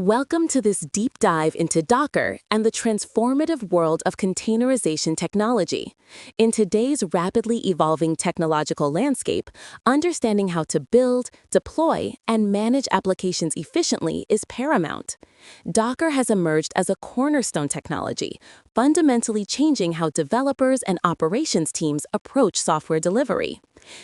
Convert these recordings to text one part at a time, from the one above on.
Welcome to this deep dive into Docker and the transformative world of containerization technology. In today's rapidly evolving technological landscape, understanding how to build, deploy, and manage applications efficiently is paramount. Docker has emerged as a cornerstone technology, fundamentally changing how developers and operations teams approach software delivery.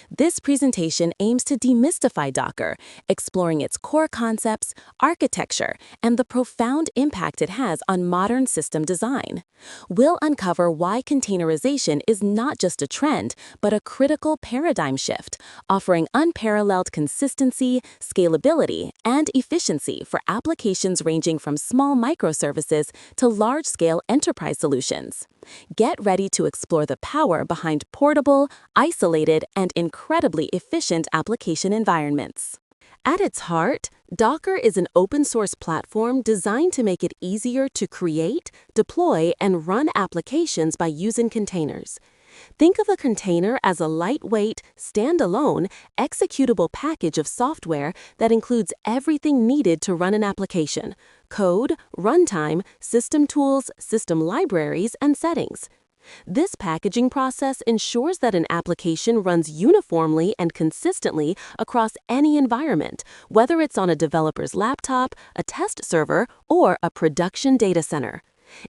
This presentation aims to demystify Docker, exploring its core concepts, architecture, and the profound impact it has on modern system design. We'll uncover why containerization is not just a trend, but a critical paradigm shift, offering unparalleled consistency, scalability, and efficiency for applications ranging from small microservices to large-scale enterprise solutions. Get ready to explore the power behind portable, isolated, and incredibly efficient application environments. At its heart, Docker is an open-source platform designed to make it easier to create, deploy, and run applications by using containers. Think of a container as a lightweight, standalone, executable package of software that includes everything needed to run an application: code, runtime, system tools, system libraries, and settings. This packaging process ensures that an application runs uniformly and consistently across any environment, whether it's on a developer's laptop, a test server, or a production data center.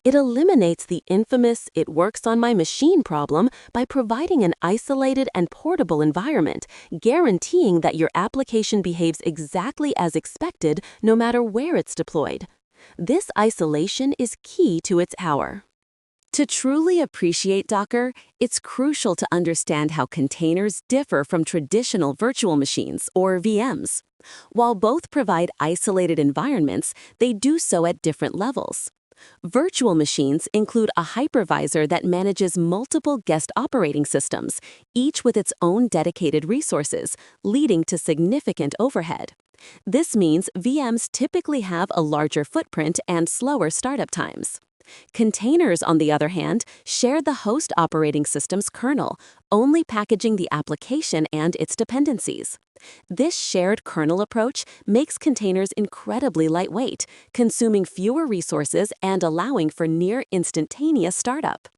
It eliminates the infamous "it works on my machine" problem by providing an isolated and portable environment, guaranteeing that your application behaves exactly as expected no matter where it's deployed. This isolation is key to its power. To truly appreciate Docker, it's crucial to understand how containers differ from traditional virtual machines, or VMs. While both provide isolated environments, they do so at different levels. Virtual machines include a hypervisor that manages multiple guest operating systems, each with its own dedicated resources, leading to significant overhead. This means VMs typically have a larger footprint and slower startup times. Containers, on the other hand, share the host operating system's kernel, only packaging the application and its dependencies. This shared kernel approach makes containers incredibly lightweight, consuming fewer resources and allowing for near-instantaneous startup.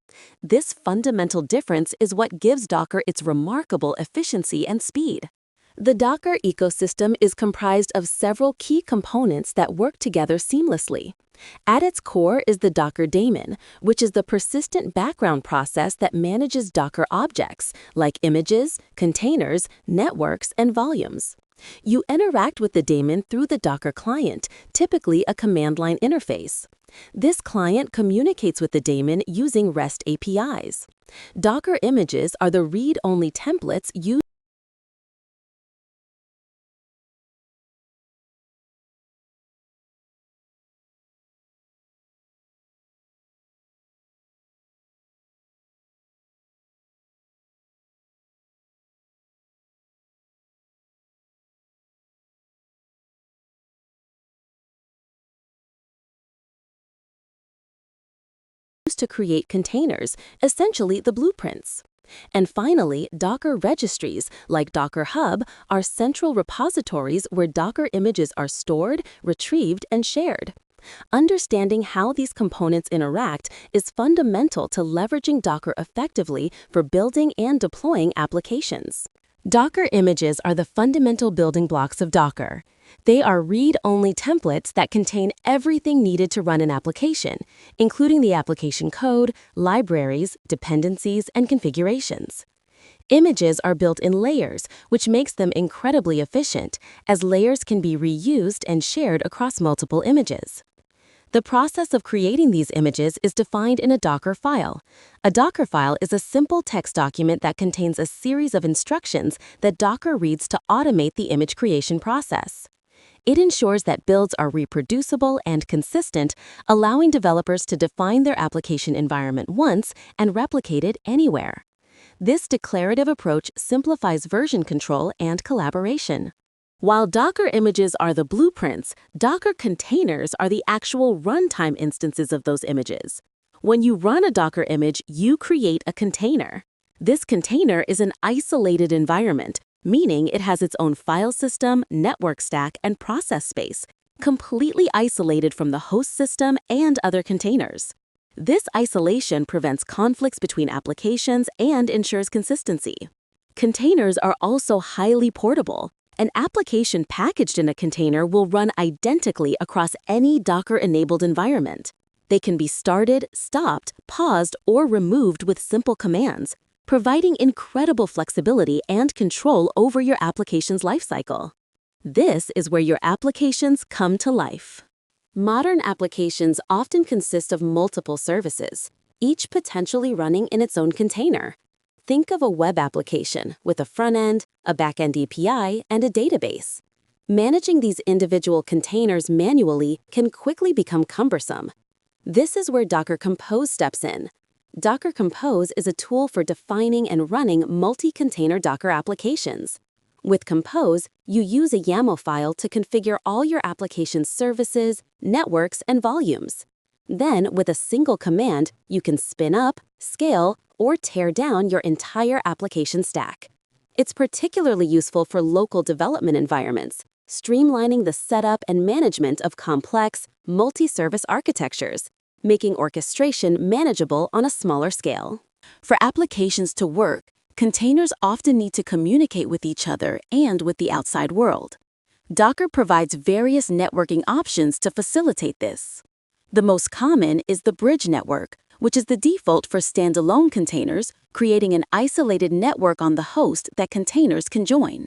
This fundamental difference is what gives Docker its remarkable efficiency and speed. The Docker ecosystem is comprised of several key components that work together seamlessly. At its core is the Docker daemon, which is the persistent background process that manages Docker objects, like images, containers, networks, and volumes. You interact with the daemon through the Docker client, typically a command line interface. This client communicates with the daemon using REST APIs. Docker images are the read-only templates used to create containers, essentially the blueprints. And finally, Docker registries, like Docker Hub, are central repositories where Docker images are stored, retrieved, and shared. Understanding how these components interact is fundamental to leveraging Docker effectively for building and deploying applications. Docker images are the fundamental building blocks of Docker. They are read-only templates that contain everything needed to run an application, including the application code, libraries, dependencies, and configurations. Images are built in layers, which makes them incredibly efficient, as layers can be reused and shared across multiple images. The process of creating these images is defined in a Docker file. A Docker file is a simple text document that contains a series of instructions that Docker reads to automate the image creation process. It ensures that builds are reproducible and consistent, allowing developers to define their application environment once and replicate it anywhere. This declarative approach simplifies version control and collaboration. While Docker images are the blueprints, Docker containers are the actual runtime instances of those images. When you run a Docker image, you create a container. This container is an isolated environment, meaning it has its own file system, network stack, and process space, completely isolated from the host system and other containers. This isolation prevents conflicts between applications and ensures consistency. Containers are also highly portable. An application packaged in a container will run identically across any Docker-enabled environment. They can be started, stopped, paused, or removed with simple commands, providing incredible flexibility and control over your application's lifecycle. This is where your applications come to life. Modern applications often consist of multiple services, each potentially running in its own container. Think of a web application with a front end, a back-end API, and a database. Managing these individual containers manually can quickly become cumbersome. This is where Docker Compose steps in. Docker Compose is a tool for defining and running multi-container Docker applications. With Compose, you use a YAML file to configure all your application's services, networks, and volumes. Then, with a single command, you can spin up, scale, or tear down your entire application stack. It's particularly useful for local development environments, streamlining the setup and management of complex, multi-service architectures, making orchestration manageable on a smaller scale. For applications to work, containers often need to communicate with each other and with the outside world. Docker provides various networking options to facilitate this. The most common is the bridge network, which is the default for standalone containers, creating an isolated network on the host that containers can join.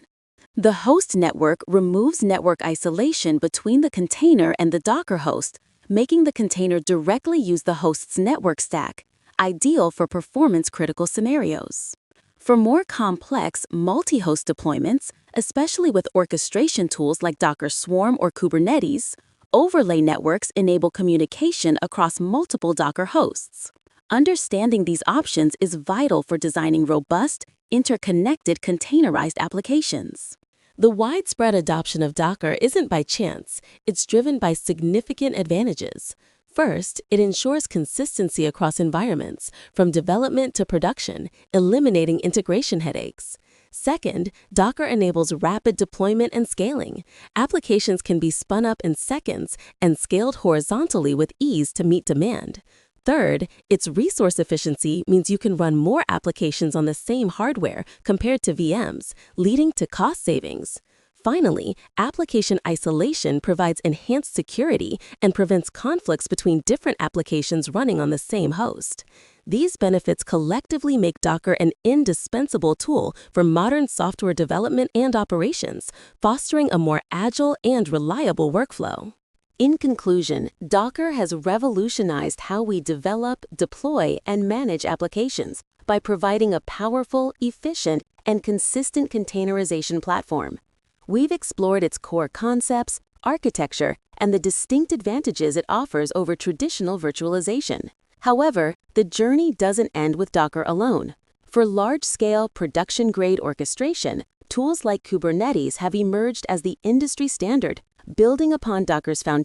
The host network removes network isolation between the container and the Docker host, making the container directly use the host's network stack, ideal for performance-critical scenarios. For more complex, multi-host deployments, especially with orchestration tools like Docker Swarm or Kubernetes, overlay networks enable communication across multiple Docker hosts. Understanding these options is vital for designing robust, interconnected containerized applications. The widespread adoption of Docker isn't by chance, it's driven by significant advantages. First, it ensures consistency across environments, from development to production, eliminating integration headaches. Second, Docker enables rapid deployment and scaling. Applications can be spun up in seconds and scaled horizontally with ease to meet demand. Third, its resource efficiency means you can run more applications on the same hardware compared to VMs, leading to cost savings. Finally, application isolation provides enhanced security and prevents conflicts between different applications running on the same host. These benefits collectively make Docker an indispensable tool for modern software development and operations, fostering a more agile and reliable workflow. In conclusion, Docker has revolutionized how we develop, deploy, and manage applications by providing a powerful, efficient, and consistent containerization platform. We've explored its core concepts, architecture, and the distinct advantages it offers over traditional virtualization. However, the journey doesn't end with Docker alone. For large-scale, production-grade orchestration, tools like Kubernetes have emerged as the industry standard, building upon Docker's foundation.